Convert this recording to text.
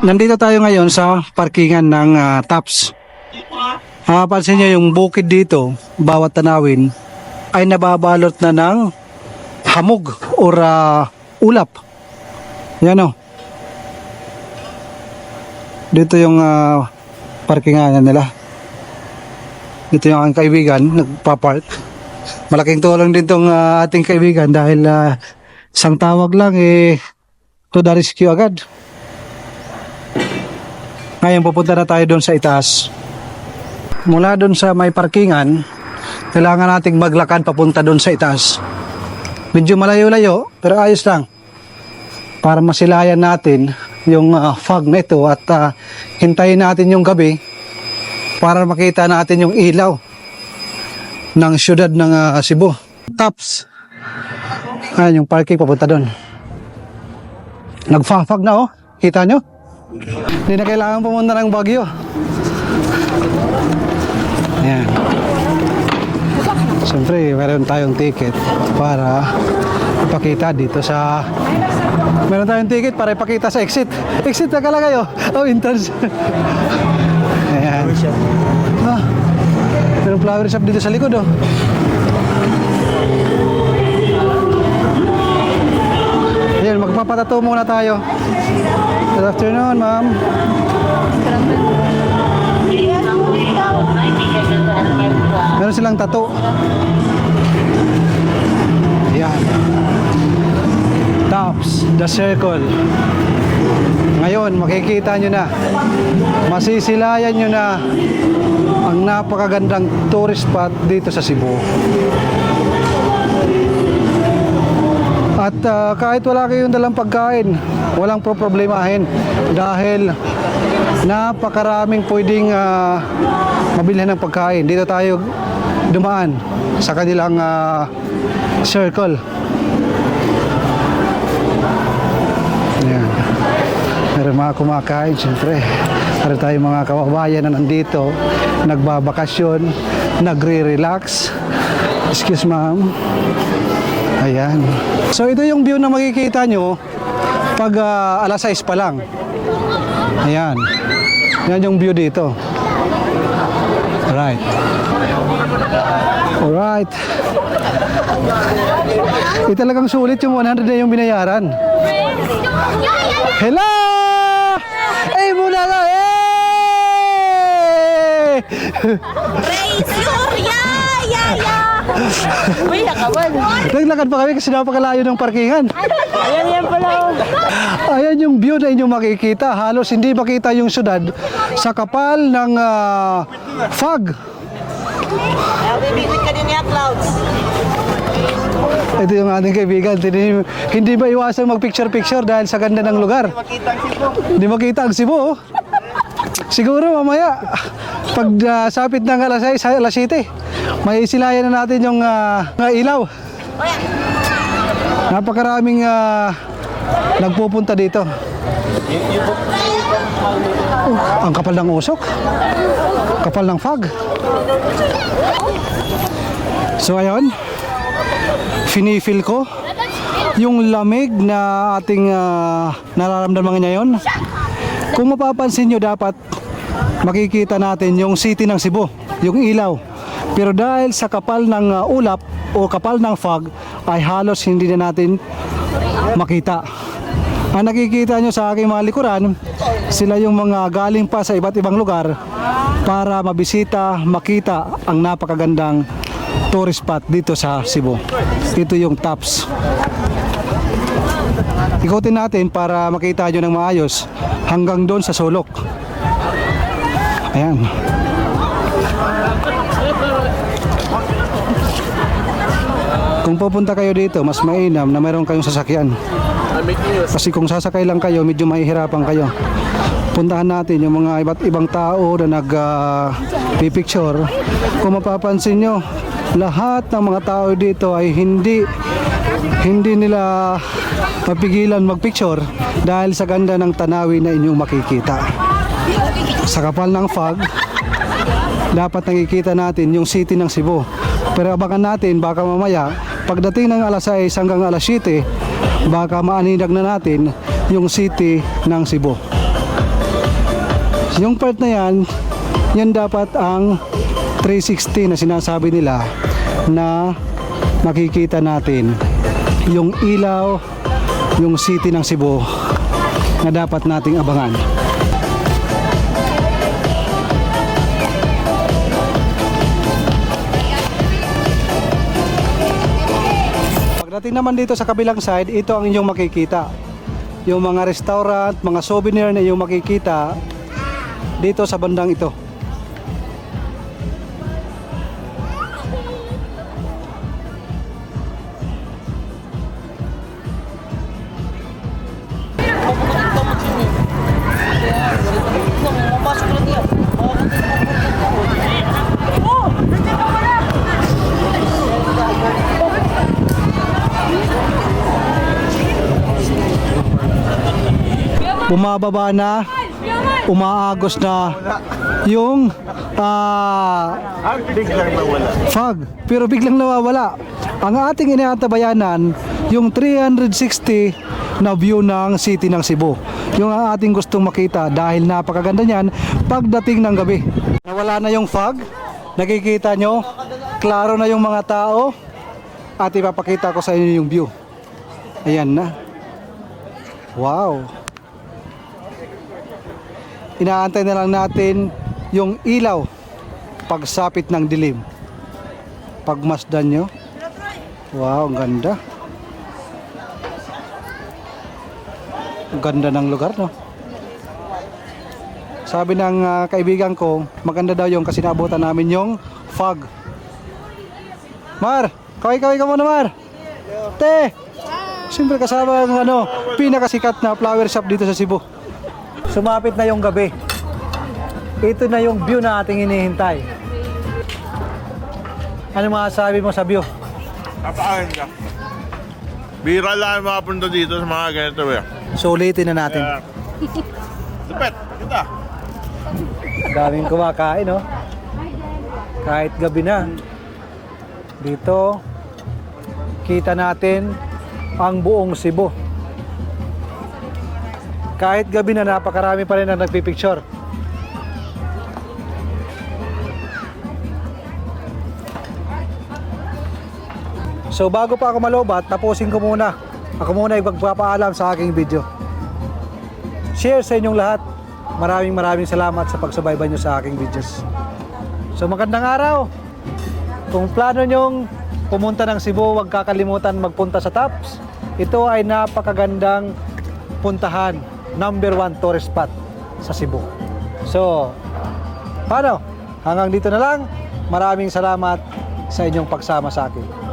Nandito tayo ngayon sa parkingan ng TAPS. Mapapansin nyo yung bukid dito, bawat tanawin ay nababalot na ng hamog or ulap. Yan o. Dito yung parkingan nila. Dito yung aking kaibigan, nagpa-park. Malaking tulong din tong ating kaibigan dahil isang tawag lang to the rescue agad. Ngayon pupunta na tayo doon sa itaas. Mula doon sa may parkingan, kailangan nating maglakad papunta doon sa itaas. Medyo malayo-layo pero ayos lang. Para masilayan natin yung fog na ito at hintayin natin yung gabi para makita natin yung ilaw ng syudad ng Cebu. TAPS. Ayan yung parking papunta doon. Nagfa-fog na oh. Kita nyo? Hindi na kailangan pumunta ng Baguio. Ayan. Siyempre, meron tayong ticket para ipakita dito sa... Meron tayong ticket para ipakita sa exit. Exit na kala kayo. Oh, entrance. Ayan. Merong flower shop dito sa likod, oh. Ayan, magpapatato muna tayo. Good afternoon, ma'am. Meron silang tattoo. Ayan. TAPS, the circle. Ngayon, makikita nyo na. Masisilayan nyo na ang napakagandang tourist spot dito sa Cebu. At kahit wala kayong dalang pagkain, walang problemahin dahil napakaraming pwedeng mabilhan ng pagkain. Dito tayo dumaan sa kanilang circle. Ayan. Meron mga kumakain, siyempre. Meron tayong mga kababayan na nandito, nagbabakasyon, nagre-relax. Excuse ma'am. Ayan. So ito yung view na makikita nyo pag alas 6 pa lang. Ayan. Yan yung view dito. Alright. Alright. Talagang sulit yung 100 na yung binayaran. Hello! Ay muna ka! Praise your yaya! Uy, nakawan. Naglakad pa kami kasi napakalayo ng parkingan. Ayan yan pala. Ayan yung view na inyong makikita. Halos hindi makita yung syudad sa kapal ng fog. Bibigit ka din niya, Clouds. Ito yung ating kaibigan. Hindi ba iwasang mag-picture-picture dahil sa ganda ng lugar? Hindi makita ang Cebu. Oh. Siguro mamaya, pag sapit ng alas 6, alas 7, may isilayan na natin yung ilaw. Napakaraming nagpupunta dito. Ang kapal ng usok. Kapal ng fog. So ayun, finifeel ko yung lamig na ating nararamdaman ngayon. Kung mapapansin nyo, dapat makikita natin yung city ng Cebu, yung ilaw. Pero dahil sa kapal ng ulap o kapal ng fog, ay halos hindi na natin makita. Ang nakikita nyo sa aking mga likuran, sila yung mga galing pa sa iba't ibang lugar para mabisita, makita ang napakagandang tourist spot dito sa Cebu. Ito yung TAPS. Ikutin natin para makita nyo ng maayos hanggang doon sa sulok. Ayan. Kung pupunta kayo dito, mas mainam na mayroon kayong sasakyan. Kasi kung sasakay lang kayo, medyo mahihirapan kayo. Puntahan natin yung mga iba't ibang tao na nag-picture. Kung mapapansin nyo, lahat ng mga tao dito ay hindi nila mapigilan magpicture dahil sa ganda ng tanawin na inyong makikita. Sa kapal ng fog, dapat nakikita natin yung city ng Cebu. Pero abangan natin, baka mamaya pagdating ng alas 6 hanggang alas 7, baka maaninag na natin yung city ng Cebu. Yung part na yan dapat ang 360 na sinasabi nila na makikita natin. Yung ilaw, yung city ng Cebu na dapat nating abangan. Pagdating naman dito sa kabilang side, ito ang inyong makikita. Yung mga restaurant, mga souvenir na inyong makikita dito sa bandang ito. Bumababa na, umaagos na yung Biglang nawala. fog, pero biglang nawawala. Ang ating inaantabayanan, yung 360 na view ng city ng Cebu. Yung ang ating gustong makita dahil napakaganda niyan pagdating ng gabi. Nawala na yung fog, nakikita nyo, klaro na yung mga tao at ipapakita ko sa inyo yung view. Ayan na. Wow. Inaantay na lang natin yung ilaw pagsapit ng dilim. Pagmasdan nyo. Wow, ang ganda. Ang ganda ng lugar, no? Sabi ng kaibigan ko, maganda daw yung kasi naabutan namin yung fog. Mar, kaway-kaway ka muna, Mar. Te, siyempre kasama ang pinakasikat na flower shop dito sa Cebu. Sumapit na yung gabi. Ito na yung view na ating hinihintay. Ano masasabi mo sa view? Kapaan ka. Bira lang makapunta dito sa mga ganito eh. Sulitin na natin. Lupet, kita. Daming kumakain, no? Kahit gabi na. Dito, kita natin ang buong Cebu. Kahit gabi na, napakarami pa rin ang nagpipicture. So bago pa ako malobat, tapusin ko muna. Ako muna yung magpapaalam sa aking video. Share sa inyong lahat. Maraming salamat sa pagsubaybay nyo sa aking videos. So magandang araw. Kung plano nyong pumunta ng Cebu, huwag kakalimutan magpunta sa Taps. Ito ay napakagandang puntahan. Number 1 tourist spot sa Cebu. So, paano? Hanggang dito na lang. Maraming salamat sa inyong pagsama sa akin.